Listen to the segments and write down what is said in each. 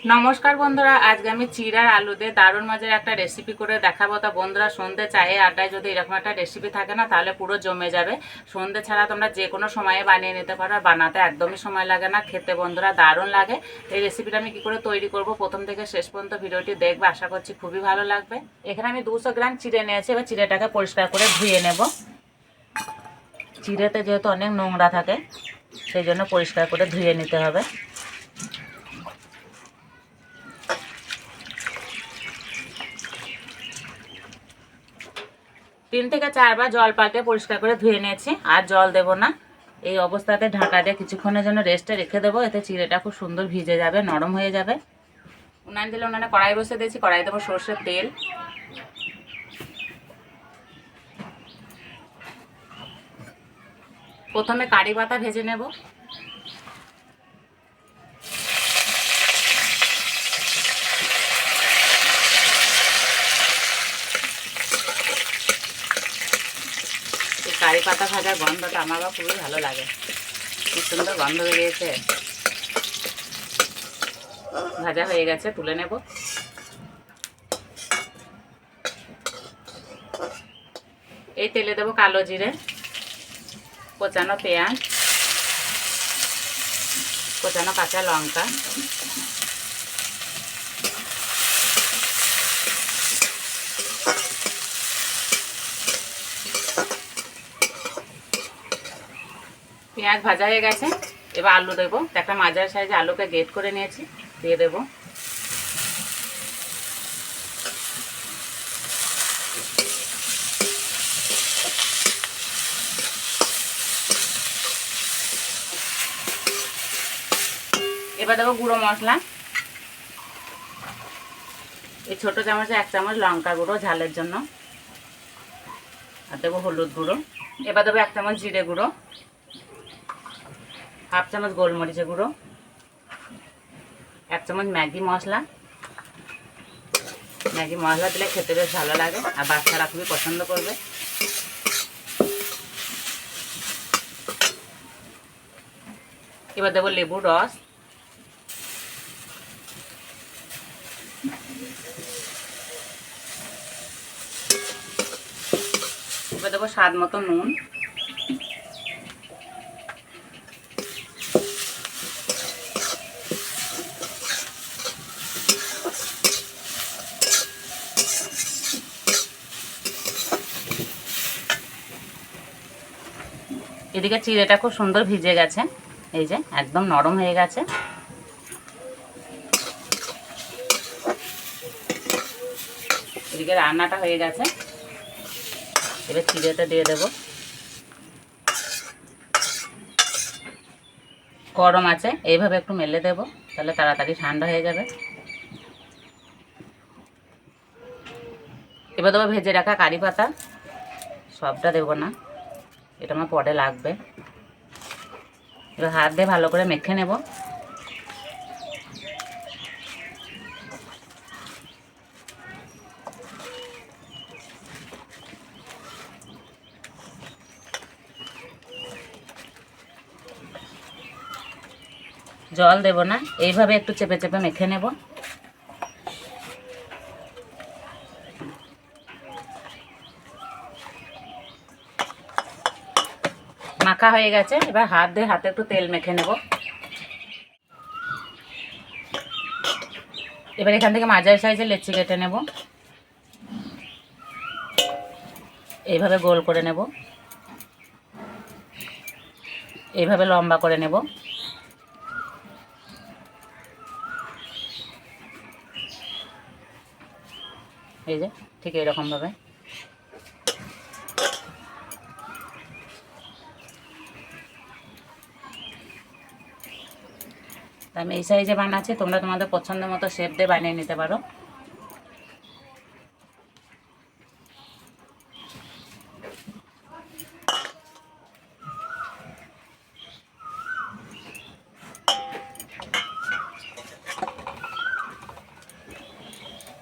নমস্কার বন্ধুরা, আজকে আমি চিড়ার আলু দিয়ে দারুণ মজার একটা রেসিপি করে দেখাবো। তা বন্ধুরা, সন্ধ্যে চায়ে আড্ডায় যদি এরকম একটা রেসিপি থাকে না, তাহলে পুরো জমে যাবে। সন্ধ্যে ছাড়া তোমরা যে কোনো সময়ে বানিয়ে নিতে পারো, আর বানাতে একদমই সময় লাগে না, খেতে বন্ধুরা দারুণ লাগে। এই রেসিপিটা আমি কী করে তৈরি করব, প্রথম থেকে শেষ পর্যন্ত ভিডিওটি দেখবে, আশা করছি খুবই ভালো লাগবে। এখানে আমি 200 গ্রাম চিড়ে নিয়েছি। এবার চিড়েটাকে পরিষ্কার করে ধুয়ে নেব। চিড়েতে যেহেতু অনেক নোংরা থাকে, সেই জন্য পরিষ্কার করে ধুয়ে নিতে হবে। 3 থেকে 4 বার জল পাল্টে পরিষ্কার করে ধুয়ে নিয়েছি, আর জল দেব না। এই অবস্থাতে ঢাকা দিয়ে কিছুক্ষণের জন্য রেস্টে রেখে দেবো। এতে চিড়েটা খুব সুন্দর ভিজে যাবে, নরম হয়ে যাবে। উনান দিলে উনানে কড়াই বসে দিয়েছি। কড়াই দেবো সর্ষের তেল। প্রথমে কারি পাতা ভেজে নেব। এই কারি পাতা ভাজার গন্ধটা আমার খুবই ভালো লাগে। কি সুন্দর গন্ধ বেরিয়েছে। ভাজা হয়ে গেছে, তুলে নেব। এই তেলে দেবো কালো জিরে, কোচানো পেঁয়াজ, কোচানো কাঁচা লঙ্কা, পেঁয়াজ ভাজা হয়ে গেছে। এবার আলু দেবো। একটা মাঝারি সাইজে আলুকে গ্রেট করে নিয়েছি, দিয়ে দেবো। এবার দেবো গুঁড়ো মশলা। এই ছোটো চামচে 1 চামচ লঙ্কা গুঁড়ো ঝালের জন্য, আর দেবো হলুদ গুঁড়ো। এবার দেবো 1 চামচ জিরে গুঁড়ো, 1/2 চামচ গোলমরিচের গুঁড়ো, 1 চামচ ম্যাগি মশলা। ম্যাগি মশলা দিলে খেতে বেশ ভালো লাগে, আর বাচ্চারা খুবই পছন্দ করবে। এবার দেবো লেবুর রস। এবার দেবো স্বাদ মতো নুন। এদিকে চিড়েটা খুব সুন্দর ভিজে গেছে, এই যে একদম নরম হয়ে গেছে। এদিকে রান্নাটা হয়ে গেছে। এবার চিড়েটা দিয়ে দেব। গরম আছে, এইভাবে একটু মেলে দেব, তাহলে তাড়াতাড়ি ঠান্ডা হয়ে যাবে। এবার দেবো ভেজে রাখা কারি পাতা। সবটা দেবো না, এটা আমার পরে লাগবে। এবার হাত দিয়ে ভালো করে মেখে নেব। জল দেব না, এইভাবে একটু চেপে চেপে মেখে নেব। মাখা হয়ে গেছে। এবার হাত দিয়ে হাতে একটু তেল মেখে নেব। এবার এখান থেকে মাঝারি সাইজের লেচি কেটে নেব। এইভাবে গোল করে নেব, এইভাবে লম্বা করে নেব। এই যে ঠিক এরকমভাবে। আমি এই সাইজে বানাচ্ছি, তোমরা তোমাদের পছন্দ মতো শেপ দিয়ে বানিয়ে নিতে পারো।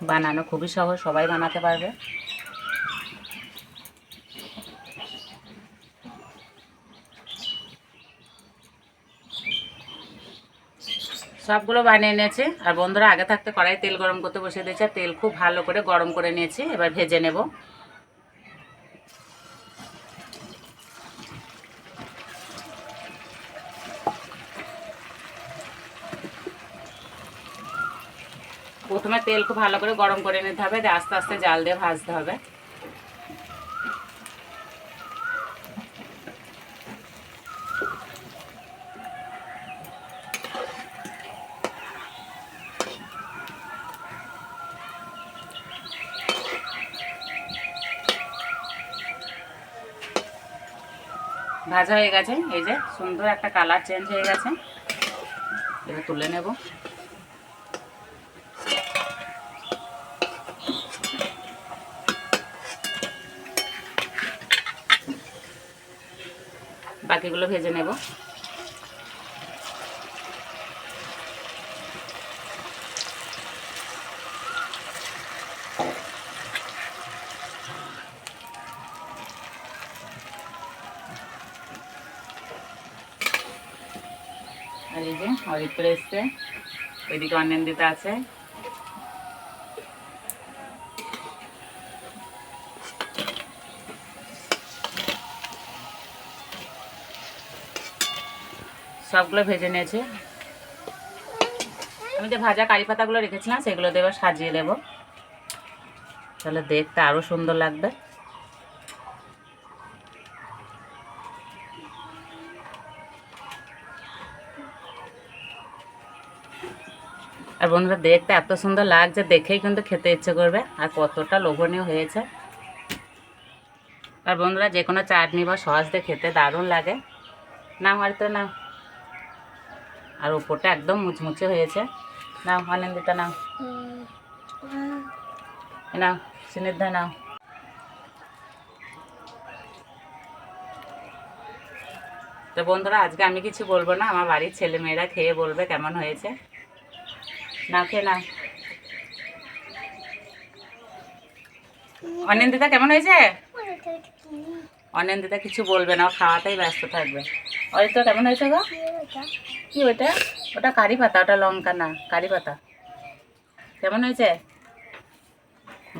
বানানো খুবই সহজ, সবাই বানাতে পারবে। সবগুলো বানিয়ে নিয়েছি। আর বন্ধুরা আগে থাকতে কড়াই তেল গরম করতে বসিয়ে দিয়েছি। তেল খুব ভালো করে গরম করে নিয়েছি, এবার ভেজে নেব। প্রথমে তেল খুব ভালো করে গরম করে নিতে হবে, দিয়ে আস্তে আস্তে জাল দিয়ে ভাজতে হবে। ভাজা হয়ে গেছে, এই যে সুন্দর একটা কালার চেঞ্জ হয়ে গেছে। এবার তুলে নেব। বাকিগুলো ভেজে নেব। আর এই যে অলিভ করে এসছে, ওইদিকে অনিয়ন দিতে আছে। সবগুলো ভেজে নিয়েছি। আমি যে ভাজা কারি পাতাগুলো রেখেছিলাম সেগুলো দিয়ে এবার সাজিয়ে দেবো, তাহলে দেখতে আরও সুন্দর লাগবে। আর বন্ধুরা দেখতে এত সুন্দর লাগছে, দেখেই কিন্তু খেতে ইচ্ছে করবে। আর কতটা লোভনীয় হয়েছে। আর বন্ধুরা যে কোনো চাটনি বা সস দিয়ে খেতে দারুণ লাগে। নাও আর তো নাও। আর উপরটা একদম মুচমুচে হয়েছে। নাও আনন্দিতা নাও, নাও সুনিধা নাও। তো বন্ধুরা আজকে আমি কিছু বলবো না, আমার বাড়ির ছেলেমেয়েরা খেয়ে বলবে কেমন হয়েছে। নাও খেয়ে নাও। অনিন্দিতা কেমন হয়েছে? অনিন্দিতা কিছু বলবে না, ও খাওয়াতেই ব্যস্ত থাকবে। ওই তো কেমন হয়েছে গো? কি ওটা? ওটা কারি পাতা, ওটা লঙ্কা না, কারি পাতা। কেমন হয়েছে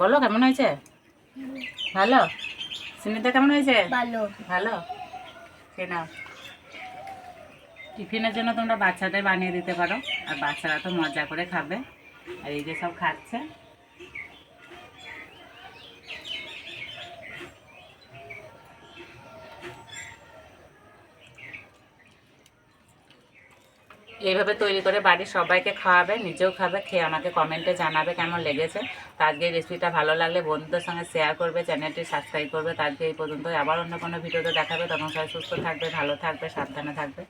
বলো, কেমন হয়েছে? ভালো। সুনিতা কেমন হয়েছে? ভালো। ভালো, খেয়ে নাও। টিফিনের জন্য তোমরা বাচ্চাদের বানিয়ে দিতে পারো, আর বাচ্চারা তো মজা করে খাবে। আর এই যে সব খাচ্ছে। এইভাবে তৈরি করে বাড়ির সবাইকে খাওয়াবে, নিজেও খাবে, খেয়ে আমাকে কমেন্টে জানাবে কেমন লেগেছে। তো আজকে এই রেসিপিটা ভালো লাগলে বন্ধুদের সঙ্গে শেয়ার করবে, চ্যানেলটি সাবস্ক্রাইব করবে। তো আজকে এই পর্যন্ত, আবার অন্য কোনো ভিডিওতে দেখাবে। তখন সবাই সুস্থ থাকবে, ভালো থাকবে, সাবধানে থাকবে।